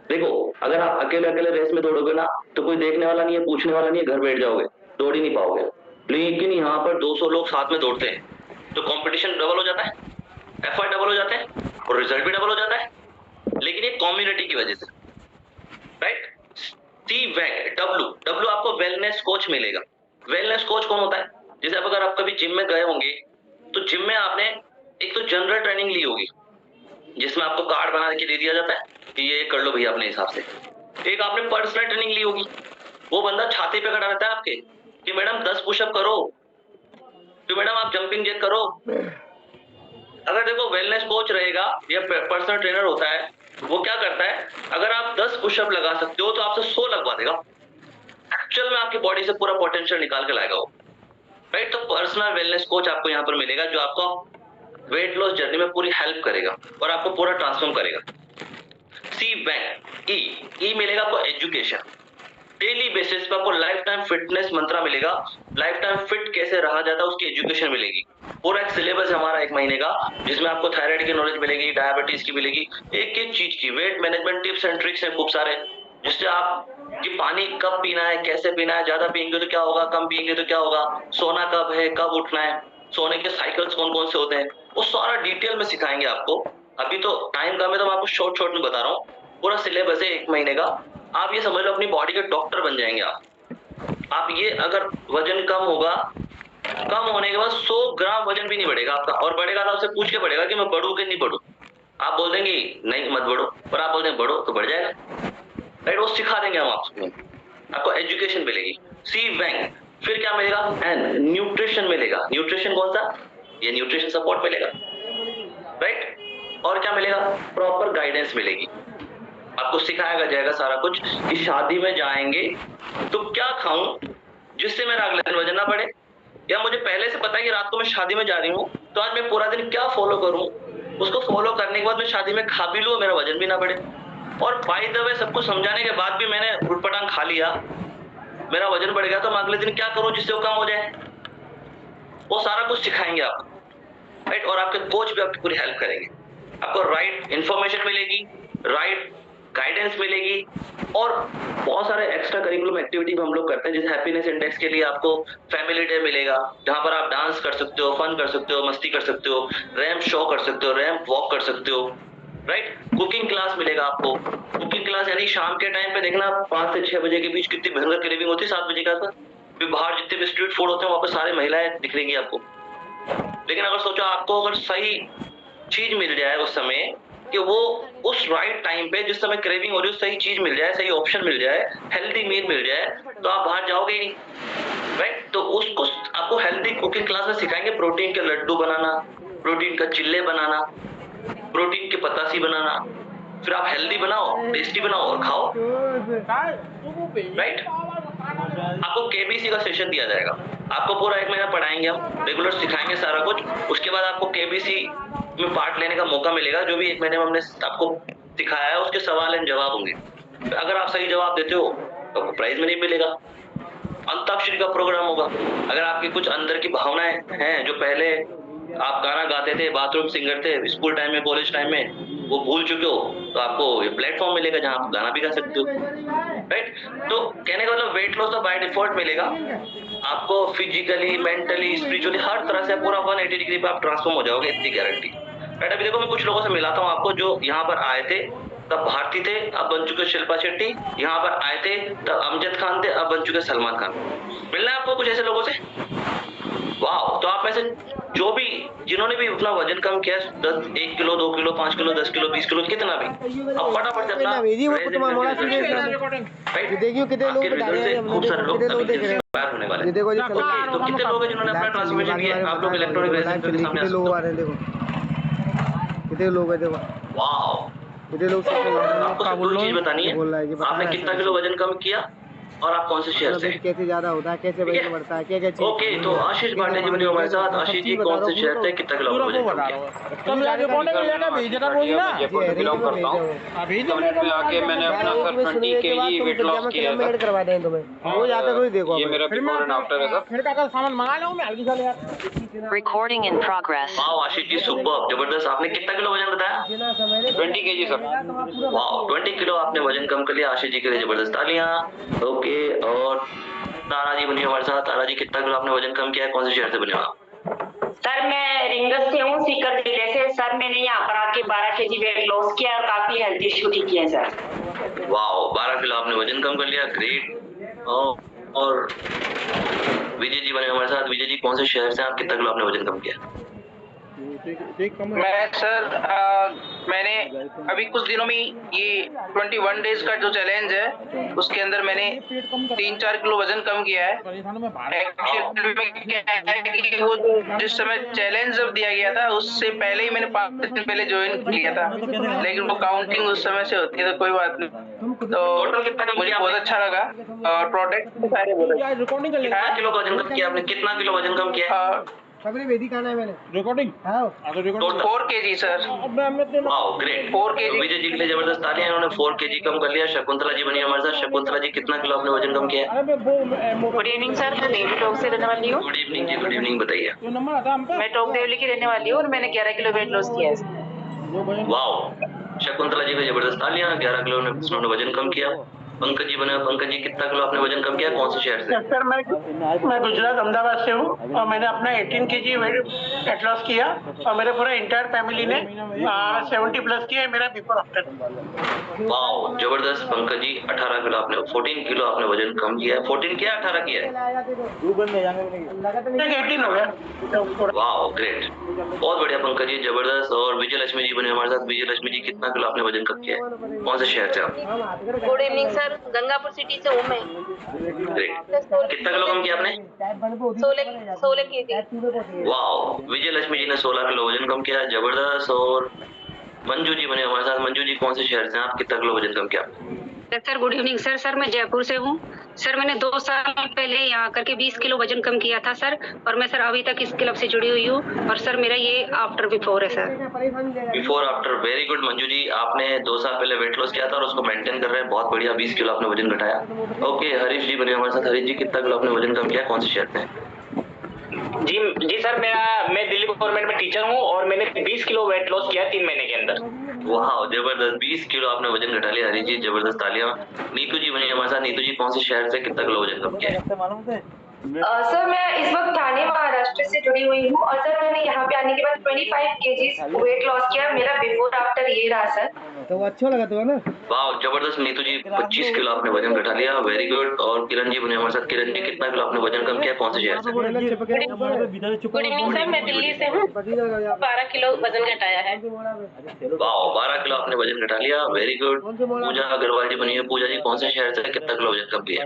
देखो अगर आप अकेले अकेले रेस में दौड़ोगे ना तो कोई देखने वाला नहीं है, पूछने वाला नहीं है, घर बैठ जाओगे, दौड़ ही नहीं पाओगे। लेकिन यहाँ पर 200 लोग साथ में दौड़ते हैं तो कंपटीशन डबल हो जाता है, एफर्ट डबल हो जाते हैं और रिजल्ट भी डबल हो जाता है, लेकिन ये कम्युनिटी की वजह से, राइट। सी वैग डब्ल्यू, डब्ल्यू आपको वेलनेस कोच मिलेगा। वेलनेस कोच कौन होता है? जैसे अब अगर आप कभी जिम में गए होंगे तो जिम में आपने एक तो जनरल ट्रेनिंग ली होगी जिसमें आपको कार्ड बना के दे दिया जाता है कि ये कर लो भैया अपने हिसाब से। एक आपने पर्सनल ट्रेनिंग ली होगी, वो बंदा छाती पे खड़ा रहता है आपके कि मैडम 10 पुशअप करो, तो मैडम आप जंपिंग जैक करो। अगर देखो वेलनेस कोच रहेगा या पर्सनल ट्रेनर होता है, वो क्या करता है, अगर आप 10 पुशअप लगा सकते हो तो आपसे 100 लगवा देगा। एक्चुअल में आपकी बॉडी से पूरा पोटेंशियल निकाल के लाएगा वो, राइट। तो पर्सनल वेलनेस कोच आपको यहाँ पर मिलेगा जो आपको वेट लॉस जर्नी में पूरी हेल्प करेगा और आपको पूरा ट्रांसफॉर्म करेगा। सी बैंक ई मिलेगा आपको एजुकेशन। डेली बेसिस पर आपको लाइफ टाइम फिटनेस मंत्रा मिलेगा, लाइफ टाइम फिट कैसे रहा जाता है उसकी एजुकेशन मिलेगी। पूरा एक सिलेबस है हमारा 1 महीने का जिसमें आपको थायराइड की नॉलेज मिलेगी, डायबिटीज की मिलेगी, एक एक चीज की, weight management tips and tricks हैं खूब सारे, जिससे आप कि पानी कब पीना है, कैसे पीना है, ज्यादा पियेंगे तो क्या होगा, कम पियेंगे तो क्या होगा, सोना कब है, कब उठना है, सोने के साइकिल्स कौन कौन से होते हैं, वो सारा डिटेल में सिखाएंगे आपको। अभी तो टाइम कम है तो मैं आपको शॉर्ट शॉर्ट में बता रहा हूँ। पूरा सिलेबस है 1 महीने का, आप ये समझ लो अपनी बॉडी के डॉक्टर बन जाएंगे आप ये अगर वजन कम होगा, कम होने के बाद 100 ग्राम वजन भी नहीं बढ़ेगा आपका, और बढ़ेगा तो आपसे पूछ के बढ़ेगा कि मैं बढ़ूं कि नहीं बढ़ूं। आप बोल देंगे नहीं मत बढ़ो, और आप बोल देंगे बढ़ो तो बढ़ जाएगा, राइट। वो सिखा देंगे हम आपको एजुकेशन मिलेगी। सी बैंक फिर क्या मिलेगा, एन न्यूट्रिशन मिलेगा। न्यूट्रिशन कौन सा, ये न्यूट्रिशन सपोर्ट मिलेगा, राइट। और क्या मिलेगा, प्रॉपर गाइडेंस मिलेगी, आपको सिखाया जाएगा सारा कुछ कि शादी में जाएंगे तो क्या खाऊं जिससे मेरा अगले दिन वजन ना बढ़े, या मुझे पहले से पता है कि रात को मैं शादी में जा रही हूँ तो आज मैं पूरा दिन क्या फॉलो करूं, उसको फॉलो करने के बाद मैं शादी में खा भी लूं, मेरा वजन भी ना बढ़े। और बाय द वे सबको समझाने के बाद भी मैंने उठपटांग खा लिया, मेरा वजन बढ़ गया, तो मैं अगले दिन क्या करूं जिससे वो कम हो जाए, वो सारा कुछ सिखाएंगे आप, राइट। और आपके कोच भी आपकी पूरी हेल्प करेंगे, आपको राइट इंफॉर्मेशन मिलेगी, राइट गाइडेंस मिलेगी, और बहुत सारे एक्स्ट्रा करिकुलम एक्टिविटी भी हम लोग करते हैं। जैसे हैप्पीनेस इंडेक्स के लिए आपको फैमिली डे मिलेगा जहां पर आप डांस कर सकते हो, फन कर सकते हो, मस्ती कर सकते हो, रैंप शो कर सकते हो, रैंप वॉक कर सकते हो, राइट। कुकिंग क्लास मिलेगा आपको। कुकिंग क्लास यानी शाम के टाइम पे देखना 5 से 6 बजे के बीच कितनी भयंकर क्रेविंग होती है, 7 बजे के आसपास फिर बाहर जितने भी स्ट्रीट फूड होते हैं वहां पर सारे महिलाएं दिख रही आपको। लेकिन अगर सोचो आपको अगर सही चीज मिल जाए उस समय कि वो उस राइट टाइम पे जिस समय क्रेविंग हो रही है सही चीज मिल जाए, सही ऑप्शन मिल जाए, हेल्दी मील मिल जाए, तो आप बाहर जाओगे ही नहीं, राइट। तो उसको आपको हेल्दी कुकिंग क्लास में सिखाएंगे, प्रोटीन के लड्डू बनाना, प्रोटीन का चिल्ले बनाना, प्रोटीन के पतासी बनाना, फिर आप हेल्दी बनाओ, टेस्टी बनाओ और खाओ, राइट। आपको केबीसी का सेशन दिया जाएगा, आपको पूरा 1 महीना पढ़ाएंगे हम, रेगुलर सिखाएंगे सारा कुछ, उसके बाद आपको केबीसी में पार्ट लेने का मौका मिलेगा। जो भी 1 महीने में हमने आपको सिखाया है उसके सवाल एंड जवाब होंगे, अगर आप सही जवाब देते हो तो आपको प्राइज में नहीं मिलेगा। अंताक्षरी का प्रोग्राम होगा, अगर आपकी कुछ अंदर की भावनाएं हैं जो पहले आप गाना गाते थे, बाथरूम सिंगर थे, स्कूल टाइम में, कॉलेज टाइम में, वो भूल चुके हो, तो आपको ये प्लेटफॉर्म मिलेगा जहां आप गाना भी गा सकते हो, राइट। तो कहने का मतलब वेट लॉस तो बाय डिफॉल्ट मिलेगा आपको, फिजिकली, मेंटली, स्पिरिचुअली, हर तरह से पूरा 180 डिग्री पे आप ट्रांसफॉर्म हो जाओगे, इतनी गारंटी, राइट। अभी देखो मैं कुछ लोगों से मिलाता हूँ आपको जो यहाँ पर आए थे तब भारती थे, अब बन चुके शिल्पा शेट्टी, यहाँ पर आए थे तब अमजद खान थे, अब बन चुके सलमान खान। मिलना है आपको कुछ ऐसे लोगों से, वाह। तो आप ऐसे जो भी जिन्होंने भी अपना वजन कम किया, 1 kilo, 2 kilo, 5 kilo, 10 kilo, 20 kilo, कितना भी, अब फटाफट से अपना खूब सारे लोग इंस्पायर होने वाले। तो कितने लोग हैं जिन्होंने अपना ट्रांसफॉर्मेशन किया, आप लोग इलेक्ट्रॉनिक रेजिस्टेंस के सामने लोग आ रहे हैं, देखो कितने लोग हैं, देखो वाह। कितने लोग। आपको सिर्फ 2 चीज बतानी है, आपने कितना किलो वजन कम किया और आप कौन से शहर से हैं? कैसे ज्यादा होता है, कैसे वजन बढ़ता है, क्या क्या चीज? ओके, तो आशीष भाटिया जी बने हमारे साथ। आशीष जी कौन से शहर से कितना किलो आपने वजन कम किया? कल रिकॉर्ड है मेरा भेजना रोज ना जयपुर से बिलोंग करता हूँ। अभी कम्युनिटी में आके मैंने अपना सर 20 kg वेट लॉस किया है ऐड करवा दें तुम्हें, वो जाता कोई देखो। ये मेरा बिफोर एंड आफ्टर है सर। फिर का सामान मंगा लूं मैं हल्की सा यार। Recording in progress. वाह आशीष जी, सुपर, जबरदस्त। आपने कितना किलो वजन बताया? 20 kg सर। वाह, 20 किलो आपने वजन कम कर लिया। आशीष जी के लिए जबरदस्त तालियां। ओके, और तारा जी बनी हमारे साथ। तारा जी कितना किलो आपने वजन कम किया है? कौन से शहर से बने हो आप? सर मैं रिंगस से हूँ, सीकर जिले से। सर मैंने यहाँ पर आके 12 kg वेट लॉस किया और काफी हेल्थ इश्यू ठीक किए सर। वाह, 12 किलो आपने वजन कम कर लिया, ग्रेट। और विजय जी बने हमारे साथ। विजय जी कौन से शहर से? आप कितना किलो आपने वजन कम किया? मैं सर मैंने अभी कुछ दिनों में ये 21 डेज का जो चैलेंज है उसके अंदर मैंने 3-4 किलो वजन कम किया है। एक्चुअली में क्या है कि वो जिस समय चैलेंज जब दिया गया था उससे पहले ही मैंने 5 दिन पहले ज्वाइन किया था, लेकिन वो काउंटिंग उस समय से होती है तो कोई बात नहीं। तो मुझे बहुत अच्छा लगा और प्रोडक्ट सारे बहुत अच्छे। कितना किलो का वजन कम किया आपने? कितना किलो वजन कम किया? सबने वेदी खाना है मैंने। रिकॉर्डिंग हाँ, टोटल 4 kg सर। वाह, ग्रेट। 4 kg। विजय जी के लिए जबरदस्त तालियां, इन्होंने 4 kg कम कर लिया। शकुंतला जी बनी हमारे साथ। शकुंतला जी कितना किलो आपने वजन कम किया? गुड इवनिंग सर, मैं देवी टोक से रहने वाली हूँ। गुड इवनिंग जी, गुड इवनिंग, बताइए। नंबर आता हम पे। मैं टोक देवली की रहने वाली हूँ और मैंने 11 किलो वेट लॉस किया है। वाह, शकुंतला जी को जबरदस्त तालियां। 11 किलो उन्होंने वजन कम किया। पंकज जी बने। पंकज जी कितना किलो आपने वजन कम किया? कौन से शहर से? सर मैं गुजरात अहमदाबाद से हूँ और मैंने अपना 18 kg वेट लॉस किया और मेरे पूरा इंटायर फैमिली ने 70 प्लस किया है मेरा बिफोर आफ्टर। वाह, जबरदस्त। पंकज जी 18 किलो आपने 14 किलो आपने वजन कम किया है। 14 किया, 18 किया है? 18 हो गया। वाह, ग्रेट, बहुत बढ़िया पंकज जी, जबरदस्त। और विजय लक्ष्मी जी बने हमारे साथ। विजय लक्ष्मी जी कितना किलो आपने वजन कम किया है? कौन से शहर से आप? Good evening sir, Gangapur city से हूँ मैं। ग्रेट, कितना किलो कम किया आपने? 16 kg। वाह, विजय लक्ष्मी जी ने 16 किलो वजन कम किया, जबरदस्त। और मंजू जी बने हमारे साथ। मंजू जी कौन से शहर से हैं आप? कितना किलो वजन कम किया? Sir good evening sir. Sir मैं जयपुर से हूँ। सर मैंने 2 साल पहले यहाँ आकर के 20 किलो वजन कम किया था सर, और मैं सर अभी तक इस क्लब से जुड़ी हुई हूँ और सर मेरा ये आफ्टर बिफोर है sir. Before after, very good Manju ji. आपने 2 साल पहले वेट लॉस किया था और उसको मेंटेन कर रहे हैं, बहुत बढ़िया। 20 किलो आपने वजन घटाया। ओके, हरीश जी बने हमारे साथ। हरीश जी कितना किलो आपने वजन कम किया? कौन से शहर से? जी सर, मैं दिल्ली गवर्नमेंट में टीचर हूँ और मैंने 20 किलो वेट लॉस किया 3 महीने के अंदर। वाह, जबरदस्त, 20 किलो आपने वजन घटा लिया। हरी जी जबरदस्त, तालियां। नीतू जी बनी हमारे साथ। नीतू जी कौन से शहर से कितना किलो वजन कम किया है? सर मैं इस वक्त ठाणे महाराष्ट्र से जुड़ी हुई हूँ और सर मैंने यहाँ पे आने के बाद 25 kg वेट लॉस किया। मेरा बिफोर आफ्टर ये रहा सर। तो अच्छा लगा तो है ना? वाह, जबरदस्त। नीतू जी 25 किलो आपने वजन घटा लिया, वेरी गुड। और किरण जी बने हमारे साथ। किरण जी कितना किलो आपने वजन कम किया? कौन से शहर से? गुड इवनिंग सर, मैं दिल्ली से हूँ। 12 किलो वजन घटाया है। वाह, 12 किलो आपने वजन घटा लिया, वेरी गुड। पूजा अग्रवाल जी बनी है। पूजा जी कौन से शहर से कितना किलो वजन कम किया?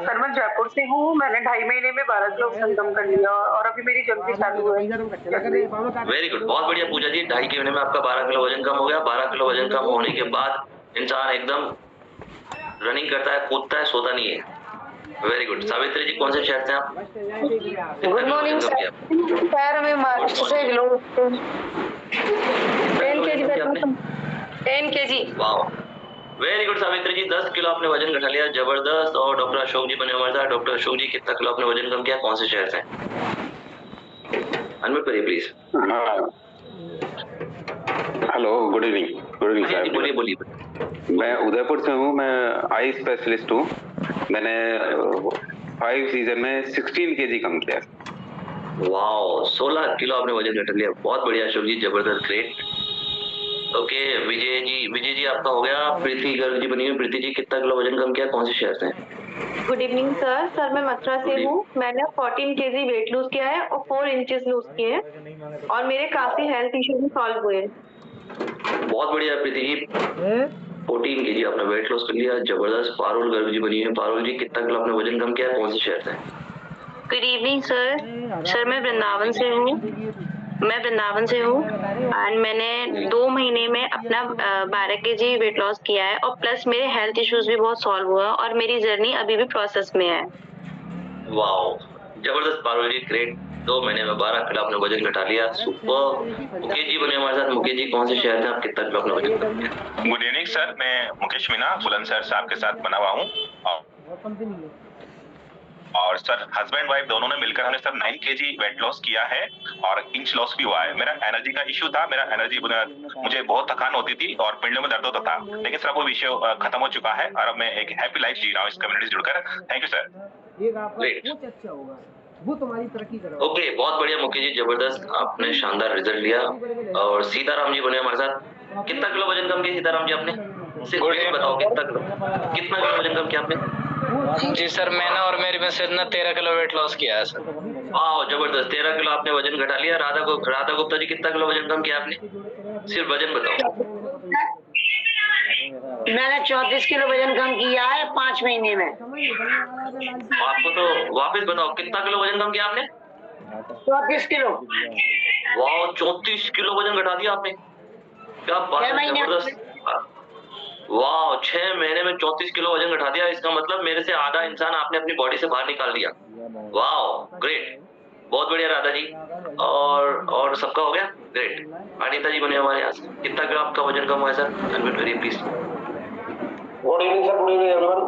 सर मैं जयपुर से हूँ। मैंने 2.5 महीने में 12 किलो वजन कम कर लिया और अभी मेरी जल्दी चालू है। वेरी गुड, बहुत बढ़िया पूजा जी। 2.5 महीने में आपका 12 किलो वजन कम हो गया। 12 किलो वजन कम होने के बाद इंसान एकदम रनिंग करता है, कूदता है, सोता नहीं है। Very good. सावित्री जी कौन से शहर से आप? Good morning sir. सर मैं महाराष्ट्र से बिलोंग करती हूँ। 10 kg। वाह, वेरी गुड सावित्री जी, 10 किलो आपने वजन घटा लिया, जबरदस्त। और डॉक्टर अशोक जी बने हमारे साथ। डॉक्टर अशोक जी कितना किलो आपने वजन कम किया? कौन से शहर से? अनम्यूट करिए please. Hello, good evening. Good evening sir. बोलिए बोलिए। मैं उदयपुर से हूँ। मैं आई स्पेशलिस्ट हूँ। मैंने 5 सीजन में 16 kg कम किया। वाह, 16 किलो आपने वजन घटा लिया, बहुत बढ़िया अशोक जी, जबरदस्त, ग्रेट। ओके, विजय जी आपका हो गया। प्रीति गर्ग जी बनी हुई। प्रीति जी कितना किलो वजन कम किया? कौन से शहर से? Good evening sir. सर मैं मथुरा से हूँ। मैंने 14 kg वेट लूज किया है और 4 इंचेस लूज किए हैं और मेरे काफी हेल्थ इश्यू भी सॉल्व हुए। बहुत बढ़िया प्रीति जी, 14 kg आपने वेट लॉस कर लिया, जबरदस्त। पारुल गर्ग जी बनी है। पारुल जी कितना किलो आपने वजन कम किया? कौन से शहर से? Good evening sir. सर मैं वृंदावन से हूँ। मैं वृंदावन से हूँ एंड मैंने 2 महीने में अपना 12 kg वेट लॉस किया है और प्लस मेरे हेल्थ इश्यूज भी बहुत सॉल्व हुआ है और मेरी जर्नी अभी भी प्रोसेस में है। वाओ, जबरदस्त पारुल जी, ग्रेट। 2 महीने में 12 किलो आपने वजन घटा लिया, सुपर। मुकेश जी बने हमारे साथ। मुकेश जी कौन से शहर से, आप कितना किलो अपना वजन घटा लिया? गुड इवनिंग सर, मैं मुकेश मीना बुलंदशहर साहब के साथ बना हुआ हूँ और सर हस्बैंड वाइफ दोनों ने मिलकर हमने सर 9 kg वेट लॉस किया है और इंच लॉस भी हुआ है। मेरा एनर्जी का इश्यू था, मेरा एनर्जी मुझे बहुत थकान होती थी और पिंडों में दर्द होता था, लेकिन सर वो विषय खत्म हो चुका है और अब मैं एक हैप्पी लाइफ जी रहा हूँ इस कम्युनिटी से जुड़कर। Thank you sir. वो तुम्हारी तरक्की करो। ओके, बहुत बढ़िया मुकेश जी, जबरदस्त, आपने शानदार रिजल्ट लिया। और सीताराम जी बने हमारे साथ। कितना किलो वजन कम किया सीताराम जी आपने? सिर्फ ये बताओ कितना किलो वजन कम किया आपने? जी सर, मैंने और मेरी मिसेज ने 13 किलो वेट लॉस किया है सर। वाह, जबरदस्त, 13 किलो आपने वजन घटा लिया। राधा गुप्ता जी कितना किलो वजन कम किया आपने? सिर्फ वजन बताओ। मैंने 34 किलो वजन कम किया है 5 महीने में। आपको तो वापस बताओ कितना किलो वजन कम किया आपने? 34 किलो। वाह, 34 किलो वजन घटा दिया आपने, क्या बात है, जबरदस्त। वाह, 6 महीने में 34 किलो वजन घटा दिया। इसका मतलब मेरे से आधा इंसान आपने अपनी बॉडी से बाहर निकाल दिया। वाह, ग्रेट, बहुत बढ़िया राधा जी। और सबका हो गया, ग्रेट। अनीता जी बने हमारे यहाँ से। कितना किलो आपका वजन कम हुआ है सर? अनम्यूट करिए please. Good evening sir, good evening everyone.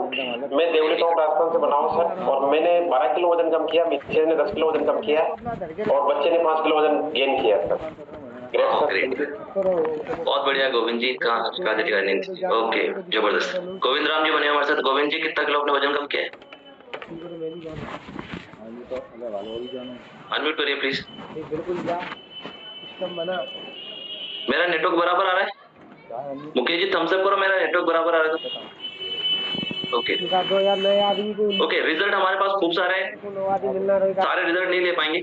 मैं देवली टाउन राजस्थान से बना हूँ सर और मैंने 12 किलो वजन कम किया, मिसेज ने 10 किलो वजन कम किया और बच्चे ने 5 किलो वजन गेन किया सर। ग्रेट, बहुत बढ़िया। गोविंद जी कहाँ ओके, जबरदस्त। गोविंद राम जी बने हमारे साथ। गोविंद जी कितना किलो अपने वजन कम किया है? अनम्यूट करिए प्लीज। मेरा नेटवर्क बराबर आ रहा है? मुकेश जी थम्स अप करो, मेरा नेटवर्क बराबर आ रहा है। ओके, रिजल्ट हमारे पास खूब सारे हैं, सारे रिजल्ट नहीं ले पाएंगे।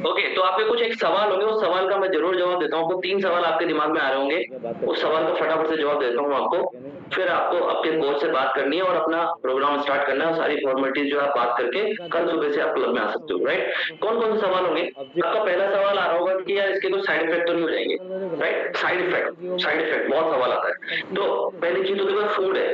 ओके, तो आपके कुछ एक सवाल होंगे, उस सवाल का मैं जरूर जवाब देता हूँ। आपको 3 सवाल आपके दिमाग में आ रहे होंगे, उस सवाल का फटाफट से जवाब देता हूँ आपको। फिर आपको आपके कोच से बात करनी है और अपना प्रोग्राम स्टार्ट करना है। सारी फॉर्मेलिटीज जो आप बात करके कल सुबह से आप क्लब में आ सकते हो, राइट? कौन कौन से सवाल होंगे? आपका पहला सवाल आ रहा होगा कि यार इसके कुछ साइड इफेक्ट तो नहीं हो जाएंगे, राइट? साइड इफेक्ट बहुत सवाल आता है। तो पहली चीज तो देखो, फूड है,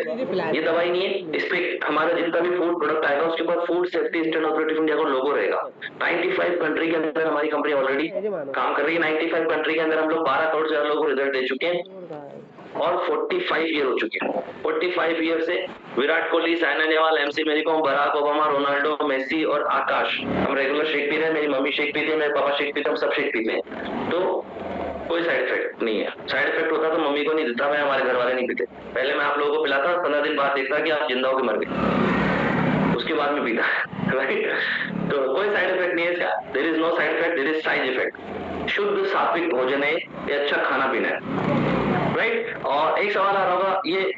ये दवाई नहीं है। इस पे हमारा जितना भी फूड प्रोडक्ट आएगा उसके ऊपर food safety standard authority of India का लोगो रहेगा। 95 कंट्री के अंदर हमारी कंपनी ऑलरेडी काम कर रही है। 95 कंट्री के अंदर हम लोग 12 करोड़ से ज्यादा लोगों को रिजल्ट दे चुके हैं और 45 ईयर हो चुके हैं। 45 ईयर से Virat Kohli, Saina Nehwal, MC Mary Kom, Barack Obama, Ronaldo, Messi और आकाश, हम रेगुलर शेक पी रहे हैं। मेरी मम्मी शेक पीती है, मेरे पापा शेक पीते हैं, हम सब शेक पीते हैं। तो कोई साइड इफेक्ट नहीं है। साइड इफेक्ट होता तो मम्मी को नहीं देता मैं, हमारे घर वाले नहीं पीते। पहले मैं आप लोगों को पिलाता, 15 दिन बाद देखता कि आप जिंदा होकर मर गए, उसके बाद में पीता, राइट? तो कोई साइड इफेक्ट नहीं है इसका। There is no side effect, there is side effect. शुद्ध सात्विक भोजन है, ये अच्छा खाना पीना है, राइट? और एक सवाल आ रहा होगा, ये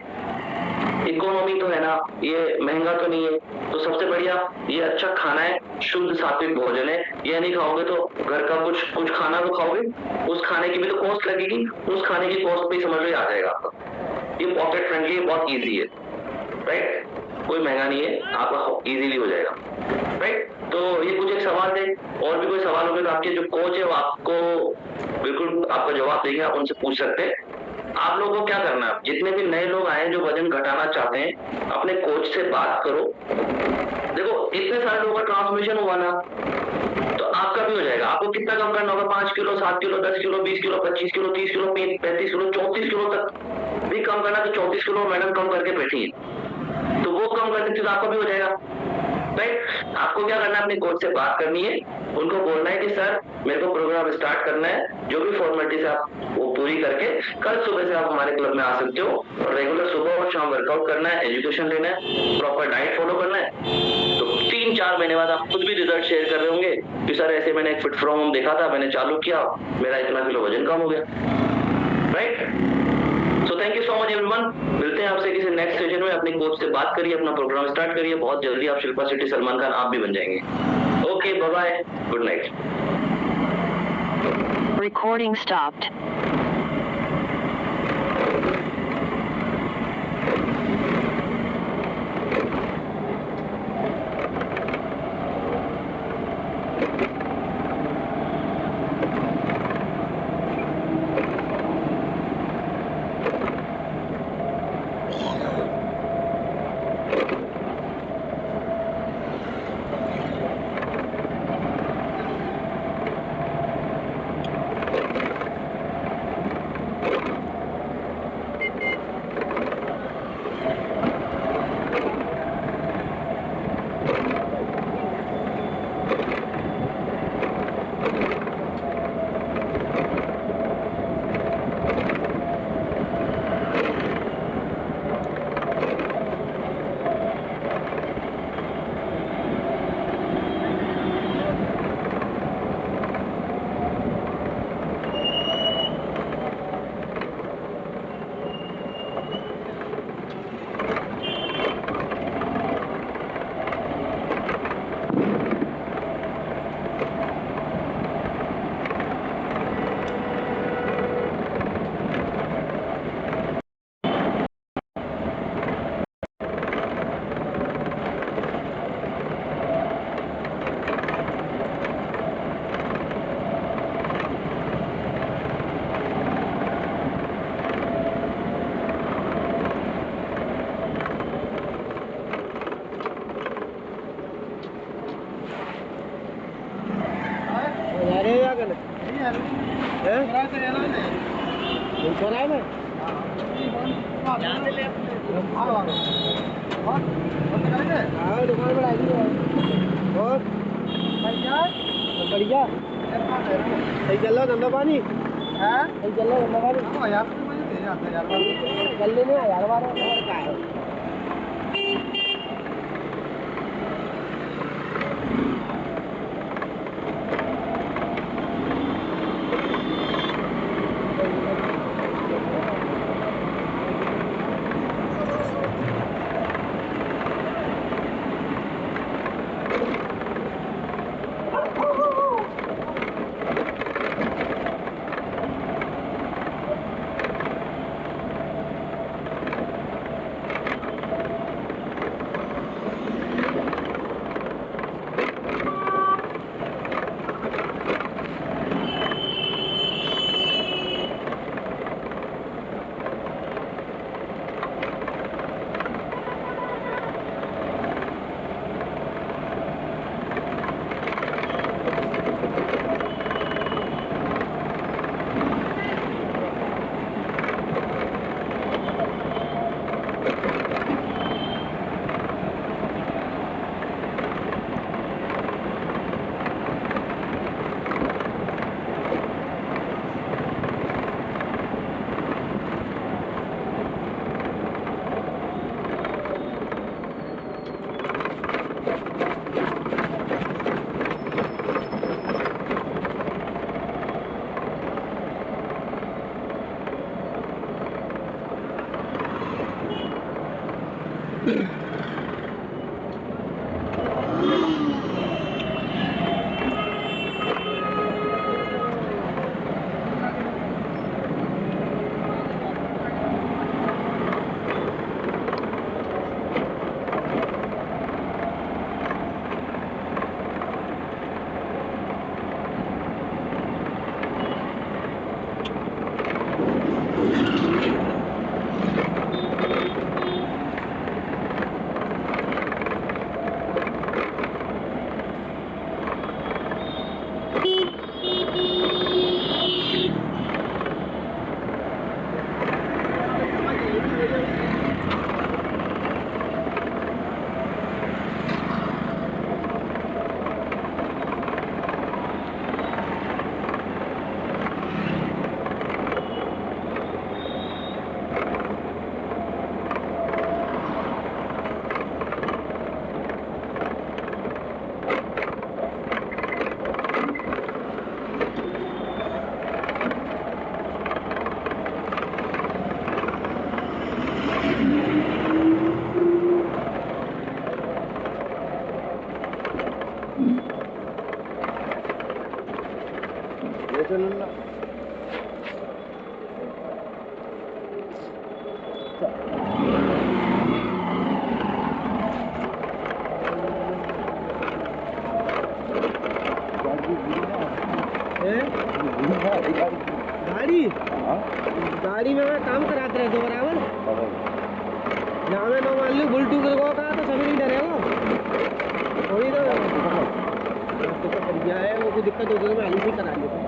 इकोनॉमी तो है ना, ये महंगा तो नहीं है? तो सबसे बढ़िया, ये अच्छा खाना है, शुद्ध सात्विक भोजन है। ये नहीं खाओगे तो घर का कुछ खाना तो खाओगे, उस खाने की भी तो कॉस्ट लगेगी, उस खाने की कॉस्ट पे समझ में आ जाएगा आपका। ये पॉकेट फ्रेंडली है, बहुत इजी है, राइट? कोई महंगा नहीं है, आपका इजीली हो जाएगा, राइट? तो ये कुछ एक सवाल थे। और भी कोई सवाल होंगे तो आपके जो कोच है वो आपको बिल्कुल आपका जवाब देंगे, आप उनसे पूछ सकते हैं। आप लोगों को क्या करना है, जितने भी नए लोग आए हैं जो वजन घटाना चाहते हैं, अपने कोच से बात करो। देखो इतने सारे लोगों का ट्रांसमिशन हुआ ना, तो आपका भी हो जाएगा। आपको कितना कम करना होगा? 5 kilo, 7 kilo, 10 kilo, 20 kilo, 25 kilo, 30 kilo, 35 kilo, 34 kilo तक भी कम करना। तो 34 किलो मैडम कम करके बैठी है, तो वो कम कर सकती, तो आपका भी हो जाएगा, राइट? आपको क्या करना है, अपने कोच से बात करनी है, उनको बोलना है कि सर मेरे को प्रोग्राम स्टार्ट करना है। जो भी फॉर्मेलिटीज आप वो पूरी करके कल सुबह से आप हमारे क्लब में आ सकते हो। और रेगुलर सुबह और शाम वर्कआउट करना है, एजुकेशन लेना है, प्रॉपर डाइट फॉलो करना है। तो 3-4 महीने बाद आप खुद भी रिजल्ट शेयर कर रहे होंगे कि सर ऐसे मैंने एक फिट फ्रॉम होम देखा था, मैंने चालू किया, मेरा इतना किलो वजन कम हो गया, right? So thank you so much everyone. मिलते हैं आपसे किसी नेक्स्ट सेशन में। अपने कोच से बात करिए, अपना प्रोग्राम स्टार्ट करिए। बहुत जल्दी आप शिल्पा शेट्टी, सलमान खान आप भी बन जाएंगे। Okay, bye bye, good night. Recording stopped. Insure है में हाँ दुकान बढ़ा दी और बढ़िया सही चल रहा धंधा पानी सही चल रहा धंधा पानी चल लेने 1000 का है गाड़ी गाड़ी में मैं काम कराते रहते हो बराबर जहाँ मैं ना मान ली बुलटू कर का तो सभी नहीं डरेगा वही तो बढ़िया है वो कोई दिक्कत होती है मैं आलू भी करा लेता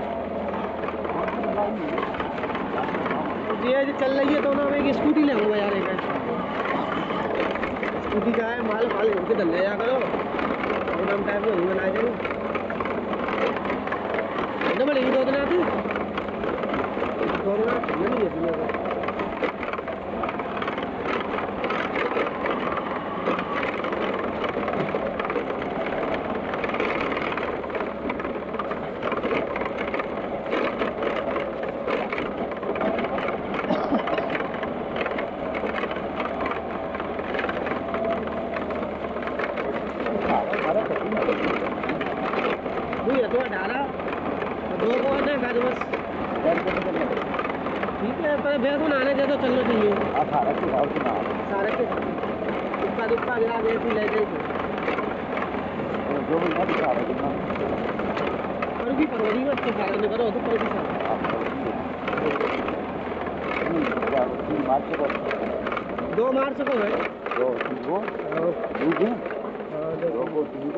जी चल रही है तो ना मैं एक स्कूटी ले आऊँगा यार एक स्कूटी का है माल माल उनके धंधे जा करो कम टाइम में वहीं बना जाऊँ ना मैं नहीं दो दिन आती नहीं है तो 18 2 को बस ठीक है पर भैया को आने दे तो चलना चाहिए सारे के दुक्का गिरा दे थी ले जाए पर भी परवरी में तो सारे करो तो पर भी सारे 2 मार्च को है 2 को